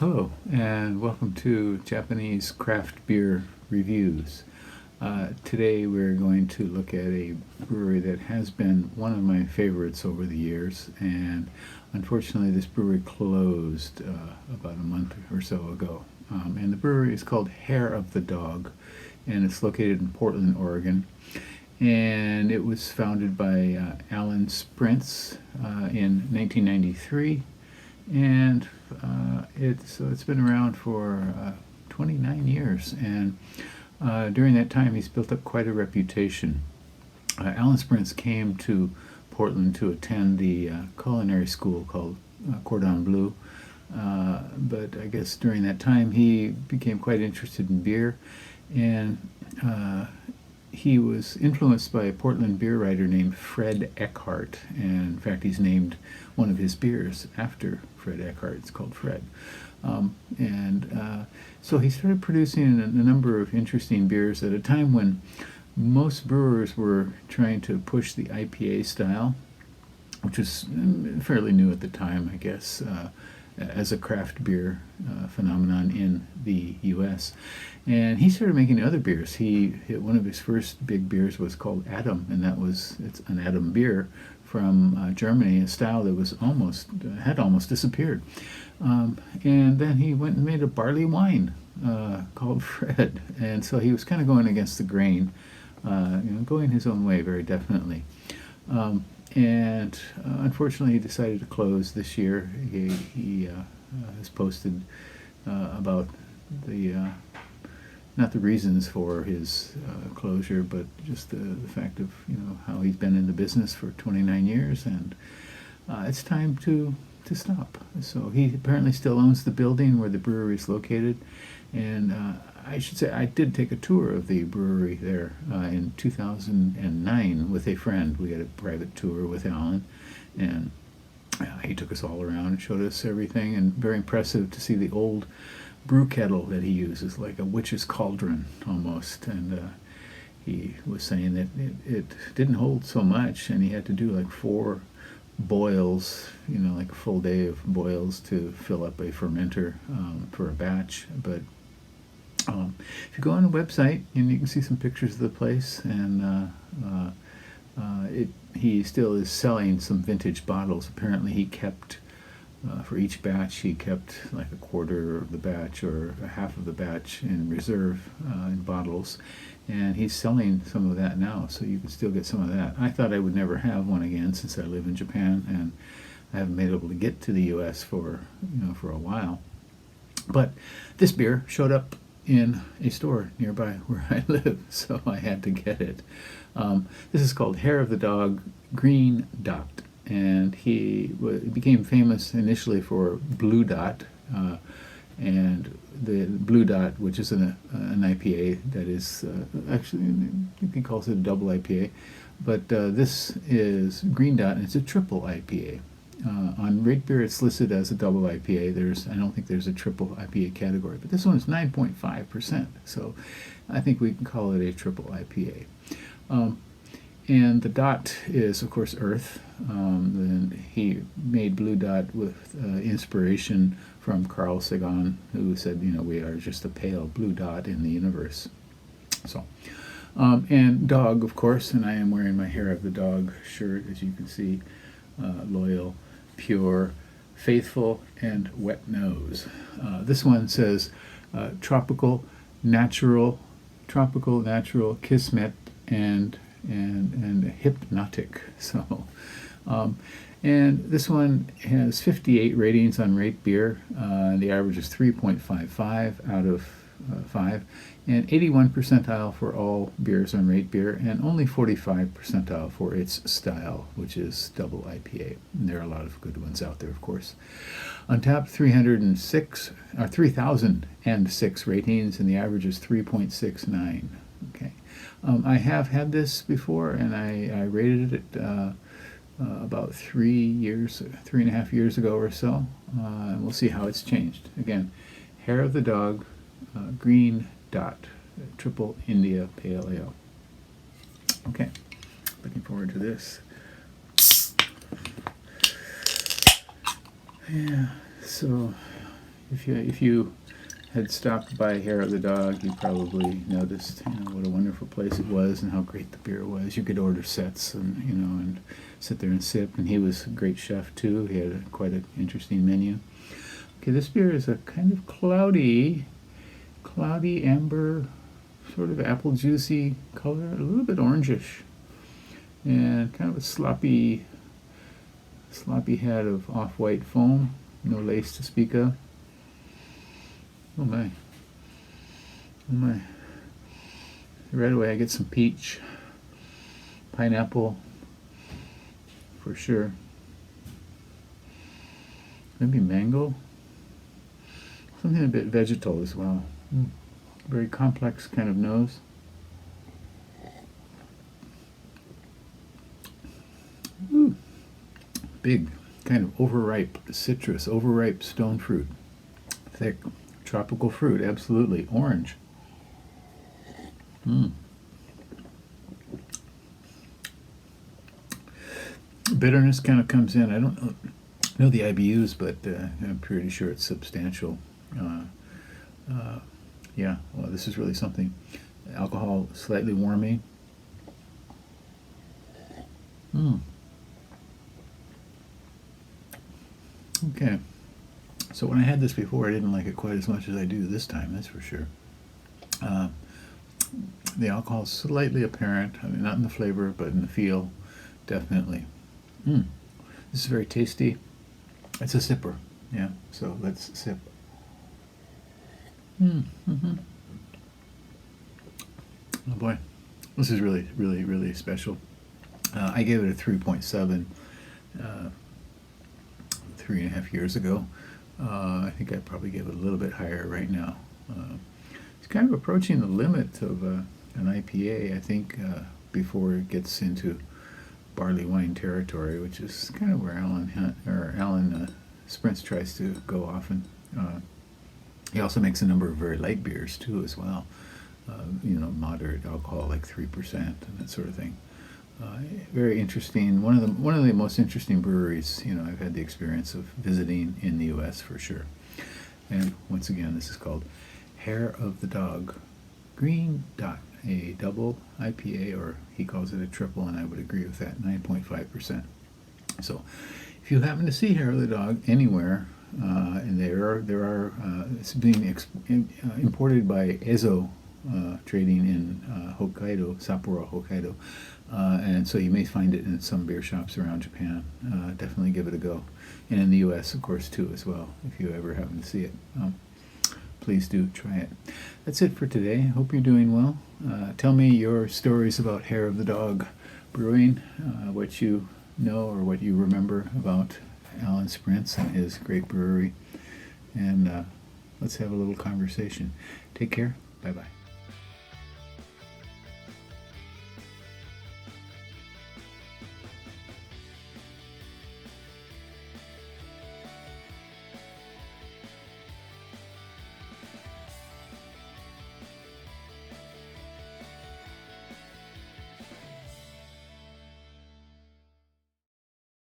Hello, and welcome to Japanese craft beer reviews. Today we're going to look at a brewery that has been one of my favorites over the years, and unfortunately this brewery closed about a month or so ago. And the brewery is called Hair of the Dog, and it's located in Portland, Oregon. And it was founded by Alan Sprintz in 1993, and it's been around for 29 years, and during that time he's built up quite a reputation. Alan Sprintz came to Portland to attend the culinary school called Cordon Bleu, but I guess during that time he became quite interested in beer, and he was influenced by a Portland beer writer named Fred Eckhart, and in fact he's named one of his beers after Fred Eckhart. It's called Fred. So he started producing a number of interesting beers at a time when most brewers were trying to push the IPA style, which was fairly new at the time, I guess, as a craft beer phenomenon in the U.S. And he started making other beers. One of his first big beers was called Atom, and it's an Atom beer from Germany, a style that was had almost disappeared. And then he went and made a barley wine called Fred, and so he was kind of going against the grain, going his own way very definitely. And unfortunately, he decided to close this year. He has posted about not the reasons for his closure, but just the fact of how he's been in the business for 29 years, and it's time to stop. So he apparently still owns the building where the brewery is located, and I should say I did take a tour of the brewery there in 2009 with a friend. We had a private tour with Alan, and he took us all around and showed us everything, and very impressive to see the old brew kettle that he uses, like a witch's cauldron almost. And he was saying that it didn't hold so much, and he had to do like 4 boils, like a full day of boils to fill up a fermenter for a batch. But if you go on the website, and you can see some pictures of the place, and he still is selling some vintage bottles. Apparently he kept, for each batch, he kept like a quarter of the batch or a half of the batch in reserve in bottles, and he's selling some of that now, so you can still get some of that. I thought I would never have one again since I live in Japan, and I haven't been able to get to the U.S. for a while. But this beer showed up in a store nearby where I live, so I had to get it. This is called Hair of the Dog Green Dot, and he became famous initially for Blue Dot, and the Blue Dot, which is an IPA that is actually, he calls it a double IPA, but this is Green Dot, and it's a triple IPA. On Rate Beer, it's listed as a double IPA. I don't think there's a triple IPA category, but this one is 9.5%, so I think we can call it a triple IPA. And the dot is, of course, Earth. And he made Blue Dot with inspiration from Carl Sagan, who said, we are just a pale blue dot in the universe. So, and dog, of course, and I am wearing my Hair of the Dog shirt, as you can see. Loyal, pure, faithful, and wet nose. This one says tropical, natural, kismet, and hypnotic. So, and this one has 58 ratings on Rate Beer. The average is 3.55 out of 5, and 81 percentile for all beers on Rate Beer, and only 45 percentile for its style, which is double IPA. And there are a lot of good ones out there, of course. On tap, 3,006 ratings, and the average is 3.69. Okay. I have had this before, and I rated it about 3.5 years ago or so, and we'll see how it's changed. Again, Hair of the Dog, Green Dot, Triple India Pale Ale. Okay, looking forward to this. Yeah, so if you had stopped by Hair of the Dog, you probably noticed, what a wonderful place it was and how great the beer was. You could order sets and and sit there and sip. And he was a great chef too. He had quite an interesting menu. Okay, this beer is a kind of cloudy amber, sort of apple juicy color, a little bit orangish, and kind of a sloppy head of off-white foam. No lace to speak of. Oh my. Oh my. Right away I get some peach, pineapple, for sure. Maybe mango. Something a bit vegetal as well. Very complex kind of nose. Ooh. Big, kind of overripe citrus, overripe stone fruit. Thick. Tropical fruit, absolutely. Orange. Bitterness kind of comes in. I don't know the IBUs, but I'm pretty sure it's substantial. Yeah, well, this is really something. Alcohol slightly warming. Okay. So when I had this before, I didn't like it quite as much as I do this time, that's for sure. The alcohol is slightly apparent. I mean, not in the flavor, but in the feel, definitely. This is very tasty. It's a sipper, yeah, so let's sip. Oh boy, this is really, really, really special. I gave it a 3.7 3.5 years ago. I think I'd probably give it a little bit higher right now. It's kind of approaching the limit of an IPA, I think, before it gets into barley wine territory, which is kind of where Alan Sprints tries to go often. He also makes a number of very light beers too, as well. Moderate alcohol, like 3% and that sort of thing. Very interesting. One of the most interesting breweries I've had the experience of visiting in the U.S. for sure. And once again, this is called Hair of the Dog Green Dot, a double IPA, or he calls it a triple, and I would agree with that, 9.5%. So, if you happen to see Hair of the Dog anywhere, and it's being imported by Ezo trading in Hokkaido, Sapporo, Hokkaido. And so you may find it in some beer shops around Japan. Definitely give it a go. And in the U.S., of course, too, as well, if you ever happen to see it. Please do try it. That's it for today. Hope you're doing well. Tell me your stories about Hair of the Dog Brewing, what you know or what you remember about Alan Sprints and his great brewery. And let's have a little conversation. Take care. Bye-bye.